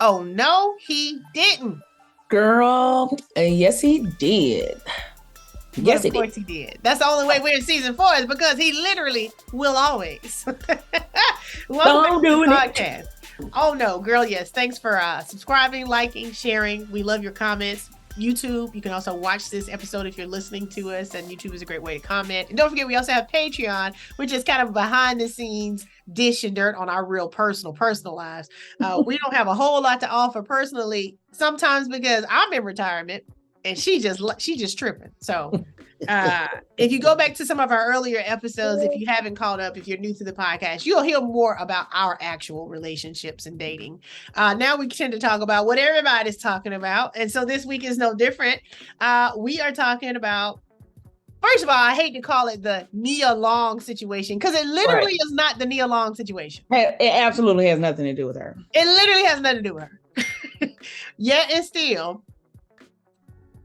Oh, no, he didn't. Girl, yes, he did. Yes, of course he did. That's the only way we're in season 4 is because he literally will always. Welcome to the podcast. Oh no, girl, yes. Thanks for subscribing, liking, sharing. We love your comments. YouTube, you can also watch this episode if you're listening to us, and YouTube is a great way to comment. And don't forget, we also have Patreon, which is kind of behind the scenes dish and dirt on our real personal lives. We don't have a whole lot to offer personally, sometimes because I'm in retirement and she just tripping. So if you go back to some of our earlier episodes, if you haven't caught up, if you're new to the podcast, you'll hear more about our actual relationships and dating. Now we tend to talk about what everybody's talking about. And so this week is no different. We are talking about, first of all, I hate to call it the Nia Long situation because it literally is not the Nia Long situation. It absolutely has nothing to do with her. It literally has nothing to do with her. Yet and still,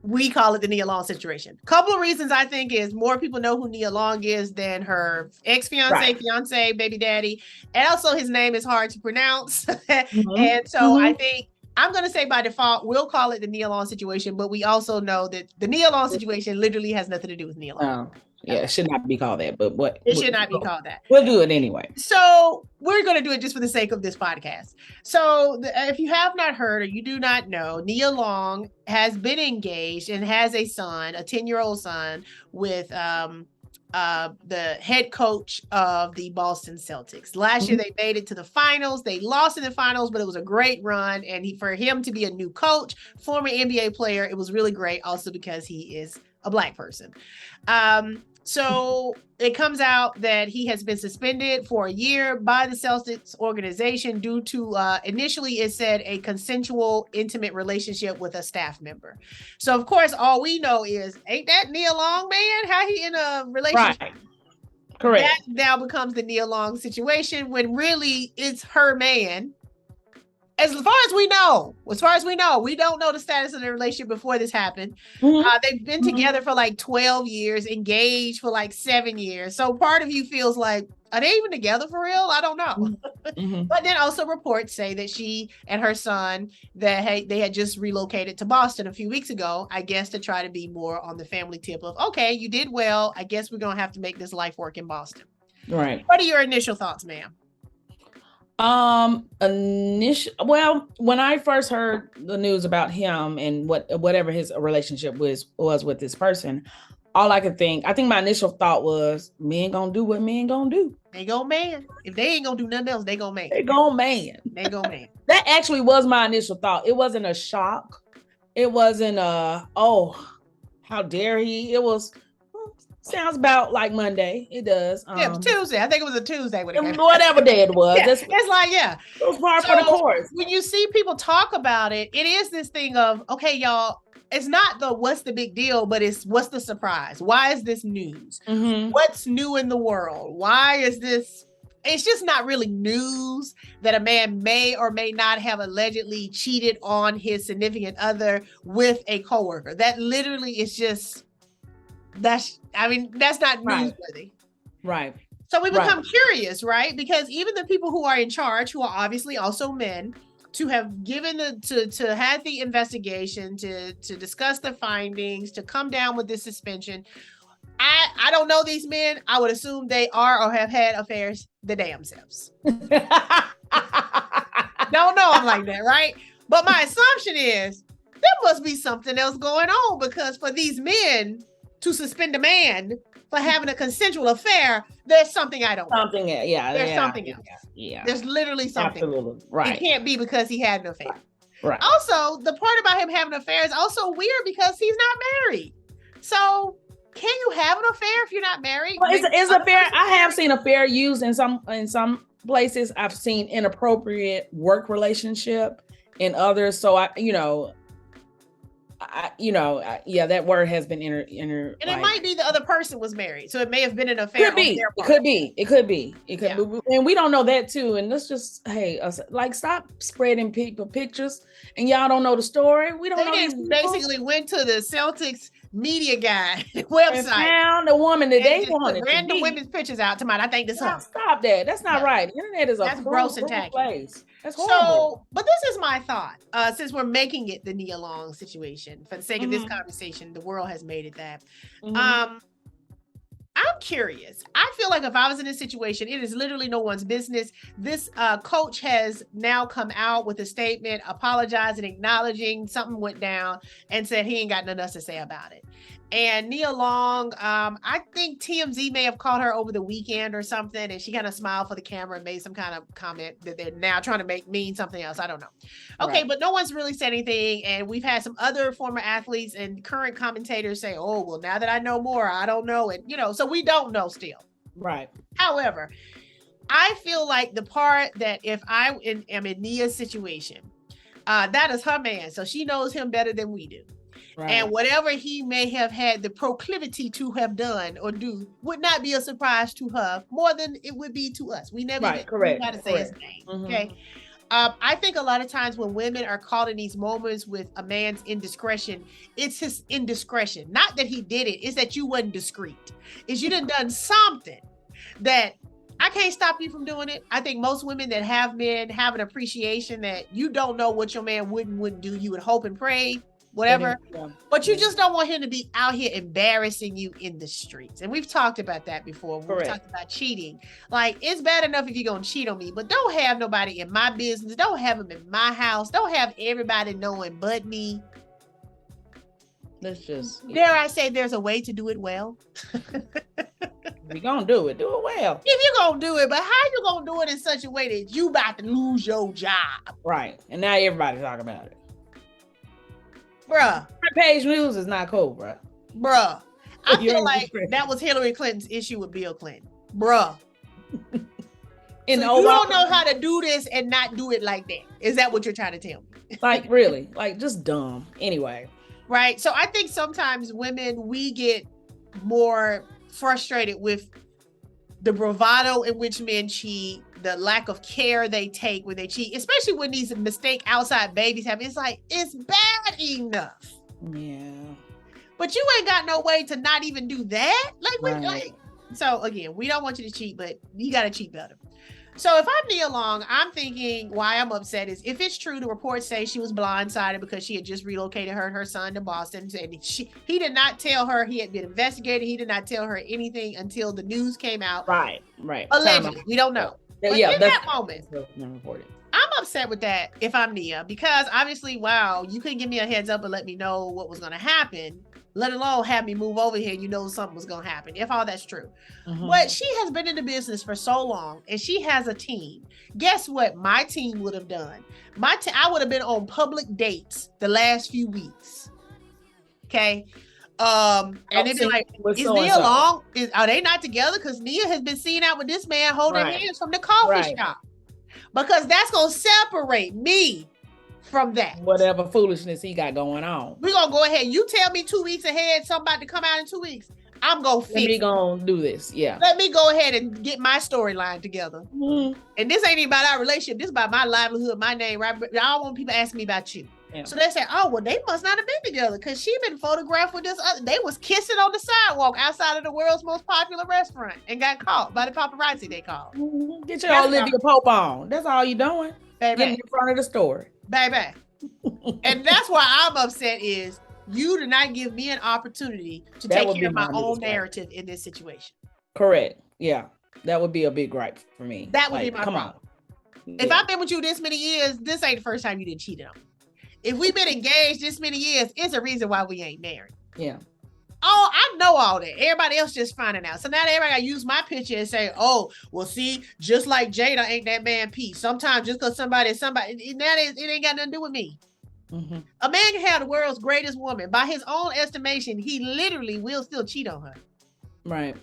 we call it the Nia Long situation. Couple of reasons I think is more people know who Nia Long is than her ex-fiance, fiance, baby daddy. And also his name is hard to pronounce. And so I think I'm going to say by default, we'll call it the Nia Long situation, but we also know that the Nia Long situation literally has nothing to do with Nia Long. Yeah, it should not be called that, but what it should not be called that. We'll do it anyway. So we're going to do it just for the sake of this podcast. So if you have not heard or you do not know, Nia Long has been engaged and has a son, a 10-year-old son, with the head coach of the Boston Celtics. Last year they made it to the finals. They lost in the finals, but it was a great run. And for him to be a new coach, former NBA player, it was really great. Also because he is a Black person. So it comes out that he has been suspended for a year by the Celtics organization due to, initially it said a consensual, intimate relationship with a staff member. So of course, all we know is, ain't that Nia Long, man? How he in a relationship? Right. Correct. That now becomes the Nia Long situation when really it's her man. As far as we know, we don't know the status of the relationship before this happened. They've been together for like 12 years, engaged for like 7 years. So part of you feels like, are they even together for real? I don't know. But then also reports say that she and her son, that they had just relocated to Boston a few weeks ago, I guess to try to be more on the family tip of, okay, you did well. I guess we're going to have to make this life work in Boston. Right. What are your initial thoughts, ma'am? Well, when I first heard the news about him and whatever his relationship was with this person, I think my initial thought was, men gonna do what men gonna do. They go man. If they ain't gonna do nothing else, they go man. They go man. That actually was my initial thought. It wasn't a shock. It wasn't how dare he? It was, sounds about like Monday. It does. It was Tuesday. I think it was a Tuesday. Whatever day it was. Yeah, it's like, yeah. It was par for the course. When you see people talk about it, it is this thing of, okay, y'all, it's not the what's the big deal, but it's what's the surprise? Why is this news? What's new in the world? Why is this? It's just not really news that a man may or may not have allegedly cheated on his significant other with a coworker. That literally is just, that's not newsworthy. Right. So we become curious, right? Because even the people who are in charge, who are obviously also men, to have given to have the investigation, to discuss the findings, to come down with this suspension. I don't know these men. I would assume they are or have had affairs the damn selves. Don't know them like that, right? But my assumption is there must be something else going on, because for these men to suspend a man for having a consensual affair, there's something I don't know. Something, yeah. There's something else. Yeah. There's literally something. Absolutely. Right. It can't be because he had an affair. Right. Also, the part about him having an affair is also weird because he's not married. So can you have an affair if you're not married? Well, it's affair. I have seen affair used in some places. I've seen inappropriate work relationship in others. So that word has been and it might be the other person was married, so it may have been an affair. It could be, and we don't know that too. And let's just stop spreading people pictures, and y'all don't know the story. We don't know. They basically went to the Celtics media guy website, found the woman that they wanted. Random women's pictures out to mine. I think this. Stop that. That's not right. The internet is a gross and tacky place. That's horrible. So, but this is my thought. Since we're making it the Nia Long situation, for the sake of this conversation, the world has made it that. I'm curious. I feel like if I was in this situation, it is literally no one's business. This coach has now come out with a statement, apologizing, acknowledging something went down, and said he ain't got nothing else to say about it. And Nia Long, I think TMZ may have called her over the weekend or something, and she kind of smiled for the camera and made some kind of comment that they're now trying to mean something else. I don't know. Okay, right. But no one's really said anything, and we've had some other former athletes and current commentators say, "Oh, well, now that I know more, I don't know it." So we don't know still. Right. However, I feel like the part that if I am in Nia's situation, that is her man, so she knows him better than we do. Right. And whatever he may have had the proclivity to have done or do would not be a surprise to her more than it would be to us. We never knew how to say his name. Okay. I think a lot of times when women are caught in these moments with a man's indiscretion, it's his indiscretion. Not that he did it, it's that you wasn't discreet. It's you done something that I can't stop you from doing it. I think most women that have men have an appreciation that you don't know what your man wouldn't do. You would hope and pray. Whatever, but you just don't want him to be out here embarrassing you in the streets. And we've talked about that before. We've talked about cheating. Like, it's bad enough if you're going to cheat on me, but don't have nobody in my business. Don't have him in my house. Don't have everybody knowing but me. Let's just... Dare I say there's a way to do it well? We're going to do it well. If you're going to do it, but how you going to do it in such a way that you about to lose your job? Right. And now everybody's talking about it. Bruh. Front page news is not cool, bruh. I feel like that was Hillary Clinton's issue with Bill Clinton. Bruh. So you don't know how to do this and not do it like that. Is that what you're trying to tell me? Like, really? Like, just dumb. Anyway. Right. So I think sometimes women, we get more frustrated with the bravado in which men cheat, the lack of care they take when they cheat, especially when these mistake outside babies happen. It's like, it's bad enough. Yeah. But you ain't got no way to not even do that. So again, we don't want you to cheat, but you got to cheat better. So if I'm Nia Long, I'm thinking why I'm upset is if it's true, the reports say she was blindsided because she had just relocated her and her son to Boston. And he did not tell her he had been investigated. He did not tell her anything until the news came out. Right. Allegedly. We don't know. But in that moment, I'm upset with that if I'm Nia, because obviously, wow, you couldn't give me a heads up and let me know what was going to happen, let alone have me move over here. You know something was going to happen, if all that's true. But she has been in the business for so long and she has a team. Guess what my team would have done? I would have been on public dates the last few weeks. Okay. And they'd be like, is Nia Long? Are they not together? Because Nia has been seen out with this man holding hands from the coffee shop. Because that's going to separate me from that. Whatever foolishness he got going on. We're going to go ahead. You tell me 2 weeks ahead, something about to come out in 2 weeks. I'm going to fix it. Let me go and do this. Yeah. Let me go ahead and get my storyline together. And this ain't even about our relationship. This is about my livelihood, my name, right? I don't want people asking me about you. Yeah. So they say, oh, well, they must not have been together because she been photographed with this other. They was kissing on the sidewalk outside of the world's most popular restaurant and got caught by the paparazzi they called. Get your Olivia Pope on. That's all you doing. Baby. Get in front of the story. Baby. And that's why I'm upset is you did not give me an opportunity to take care of my own narrative in this situation. Correct. Yeah. That would be a big gripe for me. That would be my problem. If I've been with you this many years, this ain't the first time you didn't cheat on me. If we've been engaged this many years, it's a reason why we ain't married. Yeah. Oh, I know all that. Everybody else just finding out. So now everybody got to use my picture and say, oh, well, see, just like Jada ain't that man Pete. Sometimes just because somebody, it ain't got nothing to do with me. A man can have the world's greatest woman. By his own estimation, he literally will still cheat on her. Right.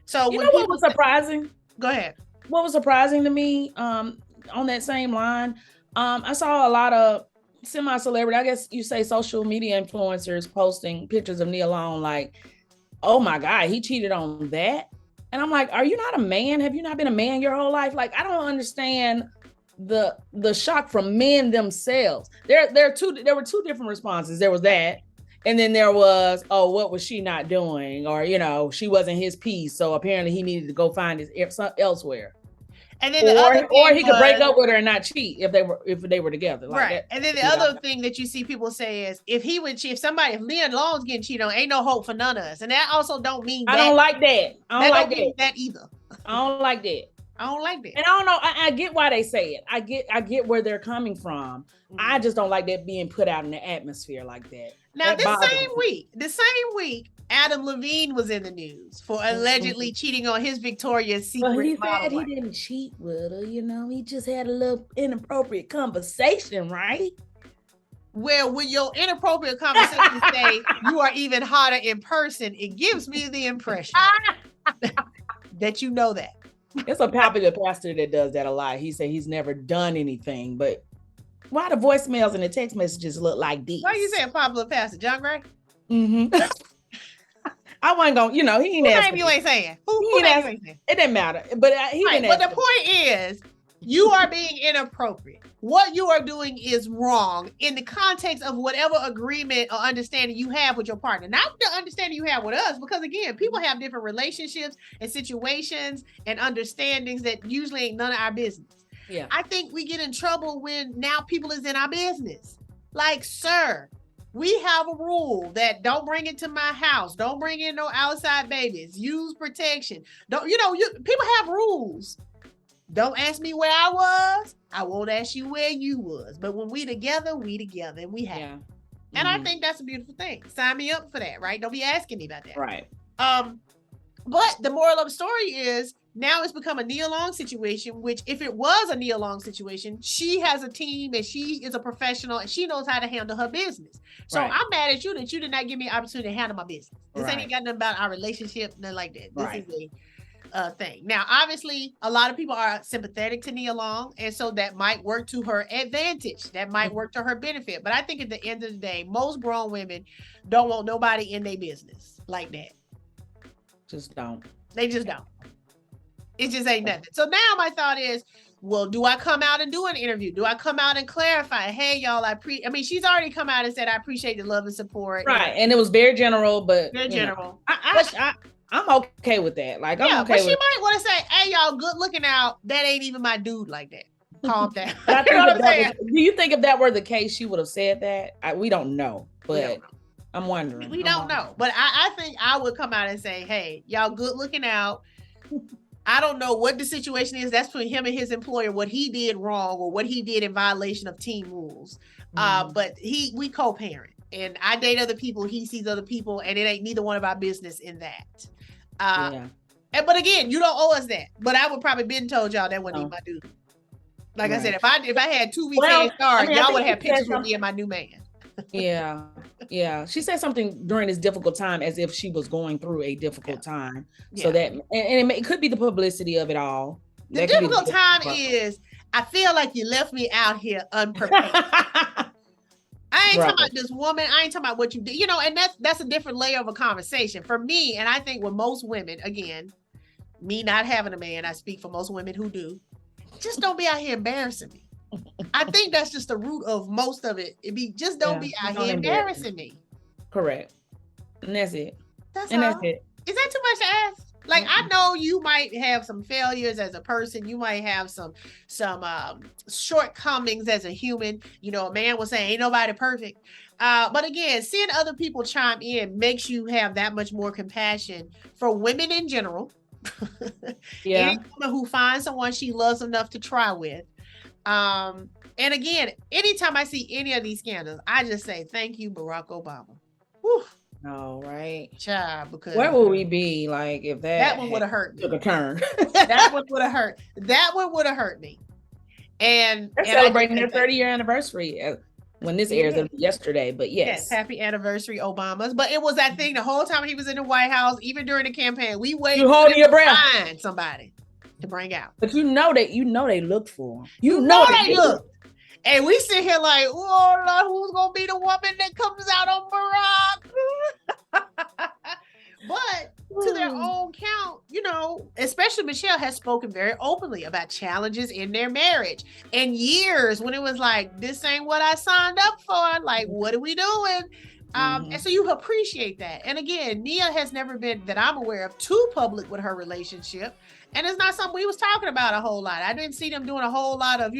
So you know what was surprising? Go ahead. What was surprising to me on that same line, I saw a lot of semi-celebrity, I guess you say social media influencers posting pictures of Nia Long like, oh my God, he cheated on that. And I'm like, are you not a man? Have you not been a man your whole life? Like, I don't understand the shock from men themselves. There were two different responses. There was that. And then there was, oh, what was she not doing? Or, she wasn't his piece. So apparently he needed to go find his elsewhere. And then the other or he could break up with her and not cheat if they were together. Like right. That. And then the other thing that you see people say is if Leah Long's getting cheated on, ain't no hope for none of us. And that also don't mean I don't like that. I don't like that either. I don't like that. I don't like that. And I don't know. I get why they say it. I get where they're coming from. I just don't like that being put out in the atmosphere like that. Now, the same week, Adam Levine was in the news for allegedly cheating on his Victoria's Secret model. He said he didn't cheat with her. He just had a little inappropriate conversation, right? Well, when your inappropriate conversation say you are even hotter in person, it gives me the impression that you know that. It's a popular pastor that does that a lot. He said he's never done anything, but why the voicemails and the text messages look like these? Why you saying popular pastor? John Gray? Mm-hmm. I wasn't going, he ain't asking. Who name you ain't saying? Who name you ain't saying? It didn't matter. But But the point is, you are being inappropriate. What you are doing is wrong in the context of whatever agreement or understanding you have with your partner. Not the understanding you have with us, because again, people have different relationships and situations and understandings that usually ain't none of our business. Yeah. I think we get in trouble when now people is in our business. Like, sir, we have a rule that don't bring it to my house. Don't bring in no outside babies. Use protection. People have rules. Don't ask me where I was. I won't ask you where you was. But when we together, and we have. Yeah. Mm-hmm. And I think that's a beautiful thing. Sign me up for that, right? Don't be asking me about that. Right. But the moral of the story is now it's become a Nia Long situation, which if it was a Nia Long situation, she has a team and she is a professional and she knows how to handle her business. So right. I'm mad at you that you did not give me an opportunity to handle my business. This ain't got nothing about our relationship, nothing like that. This is a thing. Now, obviously, a lot of people are sympathetic to Nia Long, and so that might work to her advantage. That might work to her benefit. But I think at the end of the day, most grown women don't want nobody in their business like that. Just don't. They just don't. It just ain't nothing. So now my thought is, well, do I come out and do an interview? Do I come out and clarify? Hey, y'all, she's already come out and said, I appreciate the love and support. Right. And it was very general, but very general. I'm okay with that. Like, I'm okay but she might want to say, hey, y'all, good looking out. That ain't even my dude like that. Calm down. Do you think if that were the case, she would have said that? We don't know, but I'm wondering. We don't know. But I think I would come out and say, hey, y'all good looking out. I don't know what the situation is. That's between him and his employer, what he did wrong or what he did in violation of team rules. But we co-parent. And I date other people, he sees other people, and it ain't neither one of our business in that. But again, you don't owe us that. But I would probably been told y'all that wasn't even my dude. Like I said, if I had 2 weeks head start, y'all would have pictures with me and my new man. Yeah. She said something during this difficult time as if she was going through a difficult time. So that, and it could be the publicity of it all. The difficult time is, I feel like you left me out here unprepared. I ain't talking about this woman. I ain't talking about what you did, and that's a different layer of a conversation for me. And I think with most women, again, me not having a man, I speak for most women who do, just don't be out here embarrassing me. I think that's just the root of most of it. Just don't be out here embarrassing me. Correct. And that's it. That's it. Is that too much to ask? Like, I know you might have some failures as a person. You might have some shortcomings as a human. A man will say, ain't nobody perfect. But again, seeing other people chime in makes you have that much more compassion for women in general. Any woman who finds someone she loves enough to try with. And again, anytime I see any of these scandals, I just say, thank you, Barack Obama. Whew. Oh, right. Child, because where would we be like if that one would have hurt me? Took a turn. That one would have hurt. That one would have hurt me. And they're celebrating their 30-year anniversary when this airs. It'll be yesterday, but yes, happy anniversary, Obamas. But it was that thing the whole time he was in the White House, even during the campaign. We waited. You holding your breath. Find somebody to bring out. But they looked for him. You know they looked. And we sit here like, oh Lord, who's gonna be the woman that comes out on Barack? But to their own count, especially Michelle has spoken very openly about challenges in their marriage and years when it was like, this ain't what I signed up for. Like, what are we doing? And so you appreciate that. And again, Nia has never been, that I'm aware of, too public with her relationship. And it's not something we was talking about a whole lot. I didn't see them doing a whole lot of,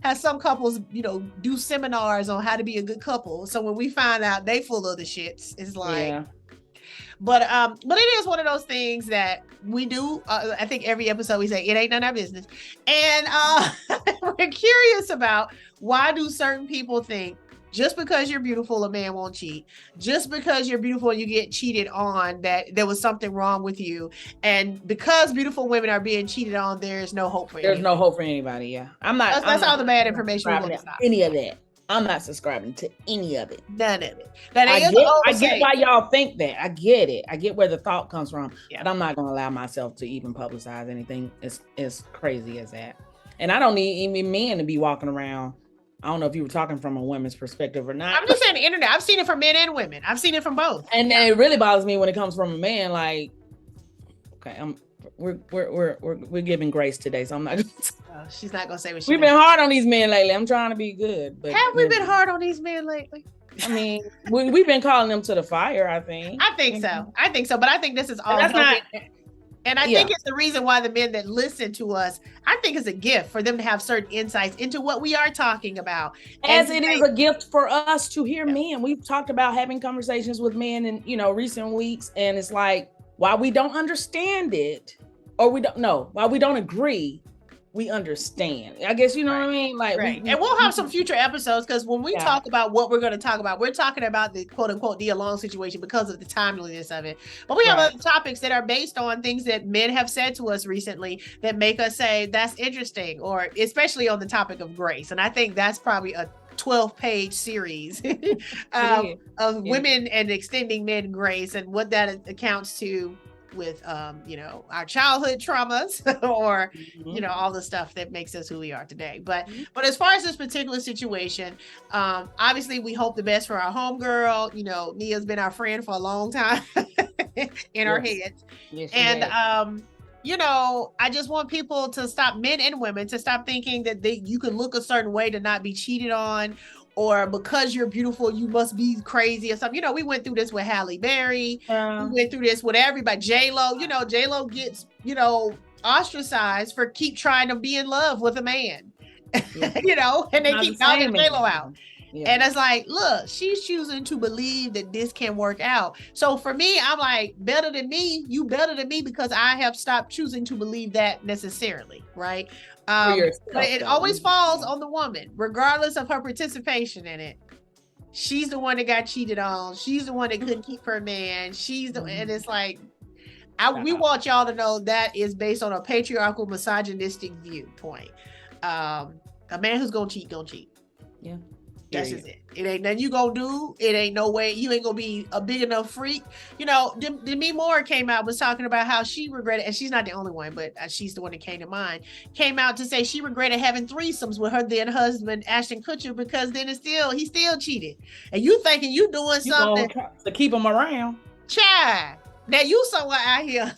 have some couples, do seminars on how to be a good couple. So when we find out they full of the shits, it's like, yeah. But it is one of those things that we do. I think every episode we say it ain't none of our business. And we're curious about, why do certain people think just because you're beautiful, a man won't cheat? Just because you're beautiful and you get cheated on, that there was something wrong with you. And because beautiful women are being cheated on, there's no hope for anybody. There's no hope for anybody. Yeah. That's all the bad information we're going to stop. Any of that. I'm not subscribing to any of it. None of it. I get why y'all think that. I get it. I get where the thought comes from. Yeah. But I'm not going to allow myself to even publicize anything as crazy as that. And I don't need even men to be walking around. I don't know if you were talking from a woman's perspective or not. I'm just saying the internet. I've seen it from men and women. I've seen it from both. And it really bothers me when it comes from a man. Like, okay, we're giving grace today, so I'm not. She's not gonna say what we've been hard on these men lately. I'm trying to be good, but have we been hard on these men lately? I mean, we've been calling them to the fire. I think so. But I think this is all. That's not. And I think it's the reason why the men that listen to us, I think it's a gift for them to have certain insights into what we are talking about. As it is a gift for us to hear men. We've talked about having conversations with men in, recent weeks. And it's like, while we don't understand it, or while we don't agree, we understand. I guess, you know what I mean? Like, right. And we'll have some future episodes, because when we talk about what we're going to talk about, we're talking about the quote unquote Nia Long situation because of the timeliness of it. But we have other topics that are based on things that men have said to us recently that make us say that's interesting, or especially on the topic of grace. And I think that's probably a 12-page series of women and extending men grace, and what that accounts to with our childhood traumas or all the stuff that makes us who we are today. But as far as this particular situation, obviously we hope the best for our homegirl. Nia's been our friend for a long time in our heads. Yes, and I just want people to stop, men and women, to stop thinking that you can look a certain way to not be cheated on, or because you're beautiful, you must be crazy or something. We went through this with Halle Berry. We went through this with everybody. J-Lo, J-Lo gets, ostracized for keep trying to be in love with a man, and they keep knocking J-Lo out. Yeah. And it's like, look, she's choosing to believe that this can work out. So for me, I'm like, better than me, you better than me, because I have stopped choosing to believe that necessarily, right? But it always falls on the woman, regardless of her participation in it. She's the one that got cheated on. She's the one that couldn't keep her man. And it's like, we want y'all to know that is based on a patriarchal, misogynistic viewpoint. A man who's gonna cheat. Yeah. That's just it. It ain't nothing you gonna do. It ain't no way you ain't gonna be a big enough freak. Demi Moore came out, was talking about how she regretted, and she's not the only one, but she's the one that came to mind. Came out to say she regretted having threesomes with her then husband Ashton Kutcher, because then he still cheated. And you thinking you doing something to keep him around, child. Now you somewhere out here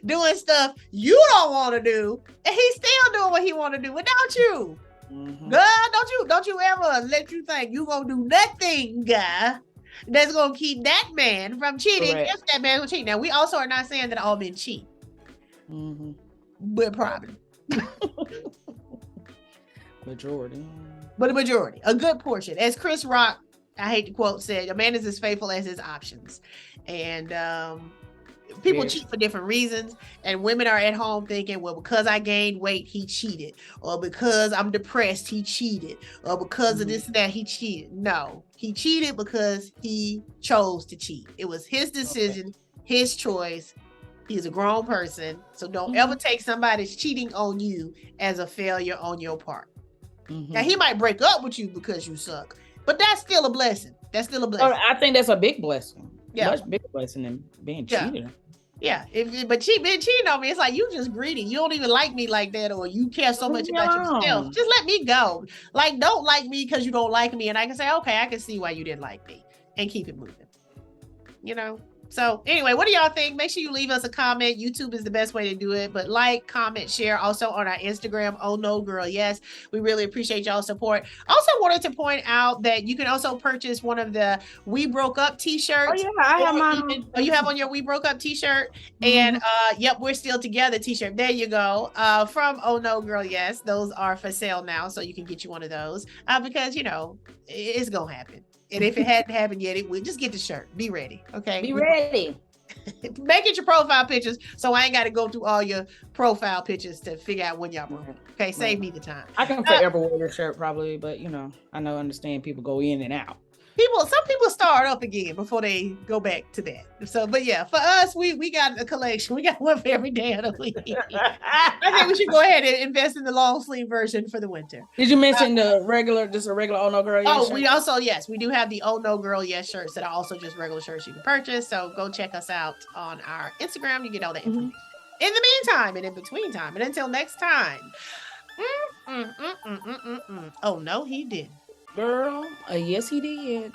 doing stuff you don't want to do, and he's still doing what he want to do without you. Mm-hmm. Girl, don't you ever let you think you gonna do nothing, guy, that's gonna keep that man from cheating. Correct. If that man will cheat. Now, we also are not saying that all men cheat, but probably majority. But a majority, a good portion. As Chris Rock, I hate to quote, said, "A man is as faithful as his options," and people cheat for different reasons, and women are at home thinking, well, because I gained weight, he cheated, or because I'm depressed, he cheated, or because of this and that, he cheated. No, he cheated because he chose to cheat. It was his decision, his choice. He's a grown person, so don't ever take somebody's cheating on you as a failure on your part. Now, he might break up with you because you suck, but that's still a blessing. I think that's a big blessing. Yeah, much bigger blessing than being cheated. Yeah, but she been cheating on me. It's like, you just greedy. You don't even like me like that, or you care so much about yourself. Just let me go. Like, don't like me because you don't like me, and I can say, okay, I can see why you didn't like me, and keep it moving. So anyway, what do y'all think? Make sure you leave us a comment. YouTube is the best way to do it, but like, comment, share. Also on our Instagram, OhNoGirlYes. We really appreciate y'all's support. Also wanted to point out that you can also purchase one of the We Broke Up t-shirts. Oh yeah, I have mine. You have on your We Broke Up t-shirt, and yep, We're Still Together t-shirt. There you go. From OhNoGirlYes. Those are for sale now, so you can get you one of those because you know it's gonna happen. And if it hadn't happened yet, it would. Just get the shirt. Be ready. Okay. Be ready. Make it your profile pictures so I ain't got to go through all your profile pictures to figure out when y'all broke. Okay, save me the time. I can forever wear your shirt probably, but you know, I understand people go in and out. Some people start up again before they go back to that. So, but yeah, for us, we got a collection. We got one for every day of the week. I think we should go ahead and invest in the long sleeve version for the winter. Did you mention the regular, just a regular Oh No Girl Yes shirt? We also, yes, we do have the Oh No Girl Yes shirts that are also just regular shirts you can purchase. So go check us out on our Instagram. You get all the information. In the meantime and in between time, and until next time. Oh no, he didn't. Girl, yes he did.